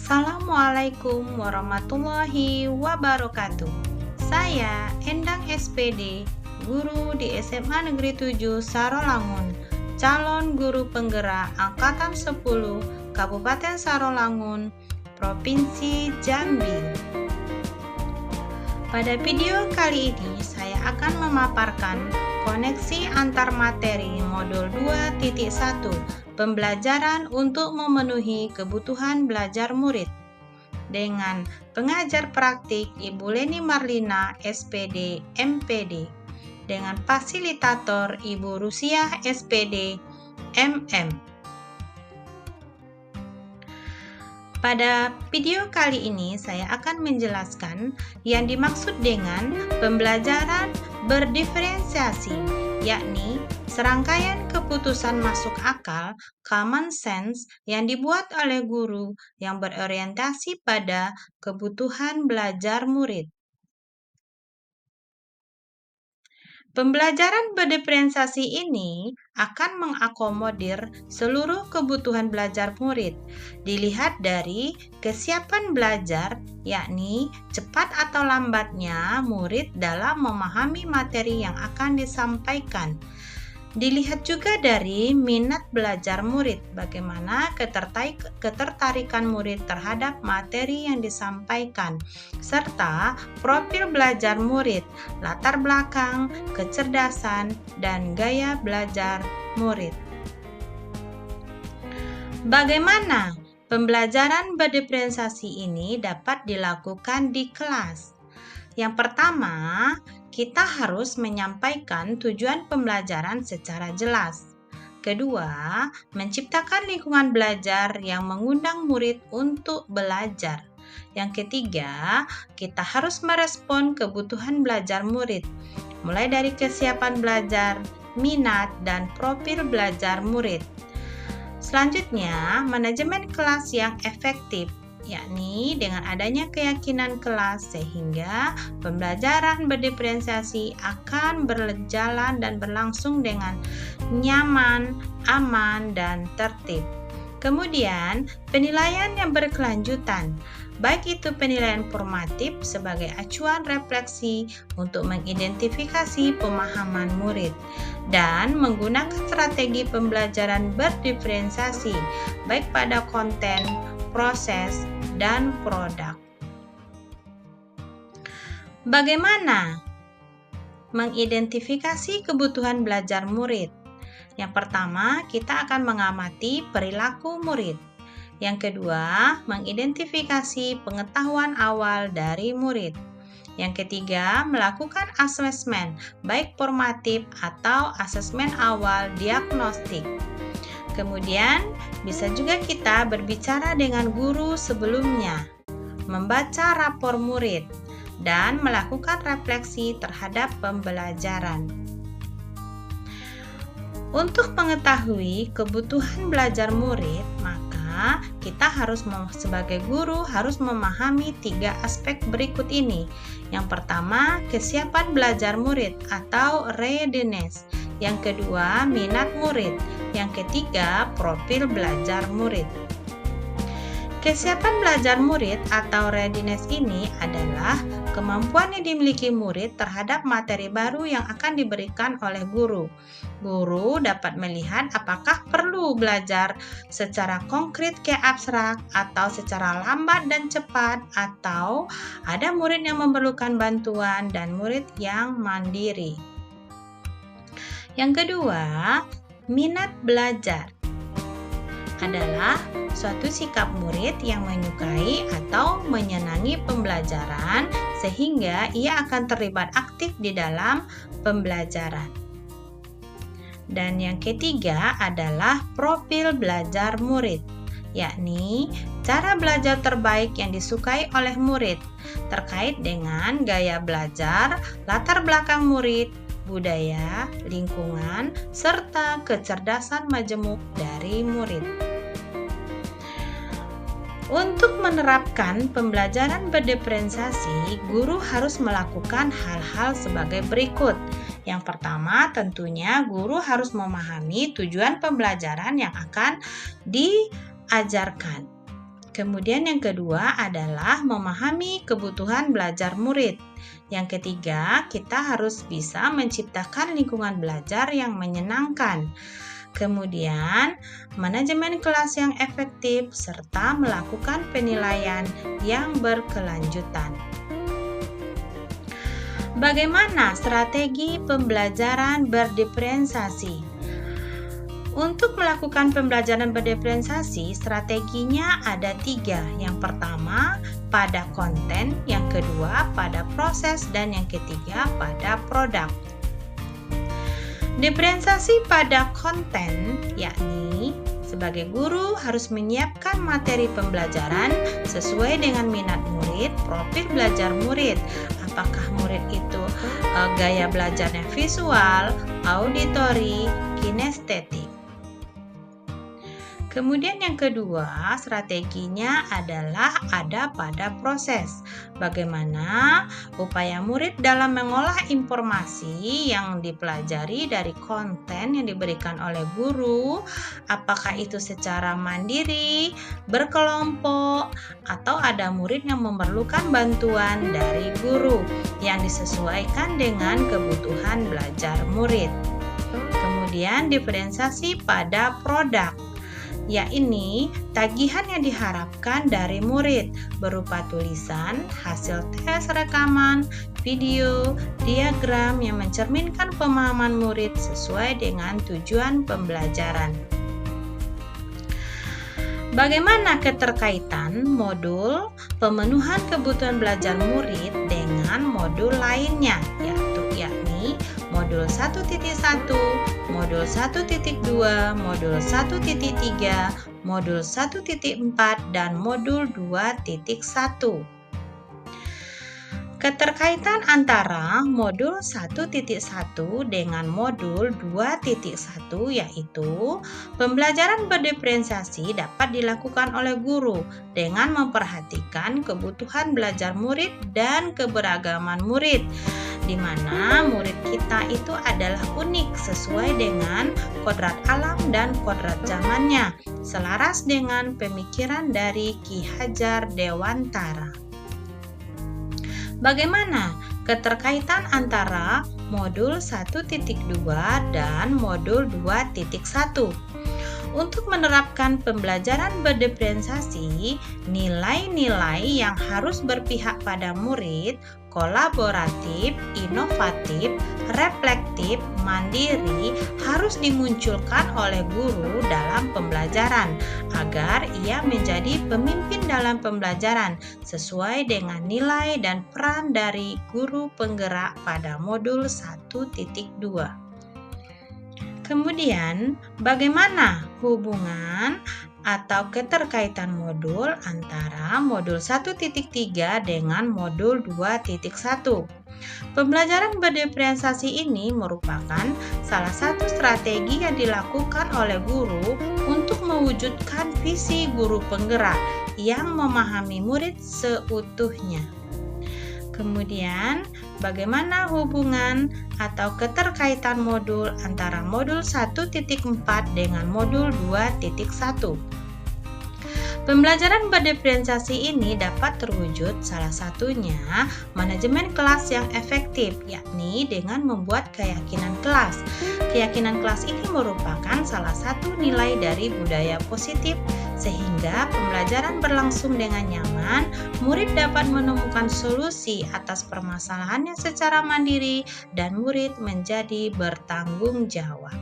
Assalamualaikum warahmatullahi wabarakatuh. Saya Endang SPD, guru di SMA Negeri 7 Sarolangun, calon guru penggerak Angkatan 10 Kabupaten Sarolangun, Provinsi Jambi. Pada video kali ini saya akan memaparkan koneksi antar materi modul 2.1 pembelajaran untuk memenuhi kebutuhan belajar murid dengan pengajar praktik Ibu Leni Marlina SPD MPD dengan fasilitator Ibu Rusiah SPD MM. Pada video kali ini saya akan menjelaskan yang dimaksud dengan pembelajaran berdiferensiasi, yakni serangkaian keputusan masuk akal common sense yang dibuat oleh guru yang berorientasi pada kebutuhan belajar murid. Pembelajaran berdiferensiasi ini akan mengakomodir seluruh kebutuhan belajar murid, dilihat dari kesiapan belajar, yakni cepat atau lambatnya murid dalam memahami materi yang akan disampaikan. Dilihat juga dari minat belajar murid, bagaimana ketertarikan murid terhadap materi yang disampaikan, serta profil belajar murid, latar belakang, kecerdasan, dan gaya belajar murid. Bagaimana pembelajaran berdiferensiasi ini dapat dilakukan di kelas? Yang pertama, kita harus menyampaikan tujuan pembelajaran secara jelas. Kedua, menciptakan lingkungan belajar yang mengundang murid untuk belajar. Yang ketiga, kita harus merespon kebutuhan belajar murid, mulai dari kesiapan belajar, minat, dan profil belajar murid. Selanjutnya, manajemen kelas yang efektif, yakni dengan adanya keyakinan kelas sehingga pembelajaran berdiferensiasi akan berjalan dan berlangsung dengan nyaman, aman, dan tertib. Kemudian, penilaian yang berkelanjutan, baik itu penilaian formatif sebagai acuan refleksi untuk mengidentifikasi pemahaman murid dan menggunakan strategi pembelajaran berdiferensiasi baik pada konten, proses, dan produk. Bagaimana mengidentifikasi kebutuhan belajar murid? Yang pertama, kita akan mengamati perilaku murid. Yang kedua, mengidentifikasi pengetahuan awal dari murid. Yang ketiga, melakukan asesmen, baik formatif atau asesmen awal diagnostik. Kemudian, bisa juga kita berbicara dengan guru sebelumnya, membaca rapor murid, dan melakukan refleksi terhadap pembelajaran. Untuk mengetahui kebutuhan belajar murid, maka kita sebagai guru harus memahami 3 aspek berikut ini. Yang pertama, kesiapan belajar murid atau readiness. Yang kedua, minat murid. Yang ketiga, profil belajar murid. Kesiapan belajar murid atau readiness ini adalah kemampuan yang dimiliki murid terhadap materi baru yang akan diberikan oleh guru. Guru dapat melihat apakah perlu belajar secara konkret ke abstrak atau secara lambat dan cepat, atau ada murid yang memerlukan bantuan dan murid yang mandiri. Yang kedua, minat belajar adalah suatu sikap murid yang menyukai atau menyenangi pembelajaran sehingga ia akan terlibat aktif di dalam pembelajaran. Dan yang ketiga adalah profil belajar murid, yakni cara belajar terbaik yang disukai oleh murid terkait dengan gaya belajar, latar belakang murid, budaya, lingkungan, serta kecerdasan majemuk dari murid. Untuk menerapkan pembelajaran berdiferensiasi, guru harus melakukan hal-hal sebagai berikut. Yang pertama, tentunya guru harus memahami tujuan pembelajaran yang akan diajarkan. Kemudian yang kedua adalah memahami kebutuhan belajar murid. Yang ketiga, kita harus bisa menciptakan lingkungan belajar yang menyenangkan. Kemudian, manajemen kelas yang efektif serta melakukan penilaian yang berkelanjutan. Bagaimana strategi pembelajaran berdiferensiasi? Untuk melakukan pembelajaran berdiferensiasi, strateginya ada 3. Yang pertama, pada konten, yang kedua, pada proses, dan yang ketiga, pada produk. Diferensiasi pada konten, yakni sebagai guru harus menyiapkan materi pembelajaran sesuai dengan minat murid, profil belajar murid. Apakah murid itu gaya belajarnya visual, auditori, kinestetik. Kemudian yang kedua, strateginya adalah ada pada proses. Bagaimana upaya murid dalam mengolah informasi yang dipelajari dari konten yang diberikan oleh guru, apakah itu secara mandiri, berkelompok, atau ada murid yang memerlukan bantuan dari guru yang disesuaikan dengan kebutuhan belajar murid. Kemudian diferensiasi pada produk, yakni tagihan yang diharapkan dari murid berupa tulisan, hasil tes rekaman, video, diagram yang mencerminkan pemahaman murid sesuai dengan tujuan pembelajaran. Bagaimana keterkaitan modul pemenuhan kebutuhan belajar murid dengan modul lainnya, yakni modul 1.1, modul 1.2, modul 1.3, modul 1.4, dan modul 2.1. Keterkaitan antara modul 1.1 dengan modul 2.1 yaitu pembelajaran berdiferensiasi dapat dilakukan oleh guru dengan memperhatikan kebutuhan belajar murid dan keberagaman murid, di mana murid kita itu adalah unik sesuai dengan kodrat alam dan kodrat zamannya, selaras dengan pemikiran dari Ki Hajar Dewantara. Bagaimana keterkaitan antara modul 1.2 dan modul 2.1? Untuk menerapkan pembelajaran berdiferensiasi, nilai-nilai yang harus berpihak pada murid, kolaboratif, inovatif, reflektif, mandiri harus dimunculkan oleh guru dalam pembelajaran agar ia menjadi pemimpin dalam pembelajaran sesuai dengan nilai dan peran dari guru penggerak pada modul 1.2. Kemudian, bagaimana hubungan atau keterkaitan modul antara modul 1.3 dengan modul 2.1? Pembelajaran berdiferensiasi ini merupakan salah satu strategi yang dilakukan oleh guru untuk mewujudkan visi guru penggerak yang memahami murid seutuhnya. Kemudian, bagaimana hubungan atau keterkaitan modul antara modul 1.4 dengan modul 2.1? Pembelajaran berdiferensiasi ini dapat terwujud salah satunya manajemen kelas yang efektif, yakni dengan membuat keyakinan kelas. Keyakinan kelas ini merupakan salah satu nilai dari budaya positif, sehingga pembelajaran berlangsung dengan nyaman, murid dapat menemukan solusi atas permasalahannya secara mandiri, dan murid menjadi bertanggung jawab.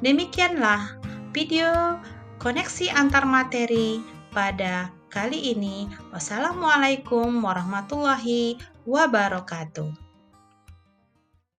Demikianlah video koneksi antar materi pada kali ini. Wassalamualaikum warahmatullahi wabarakatuh.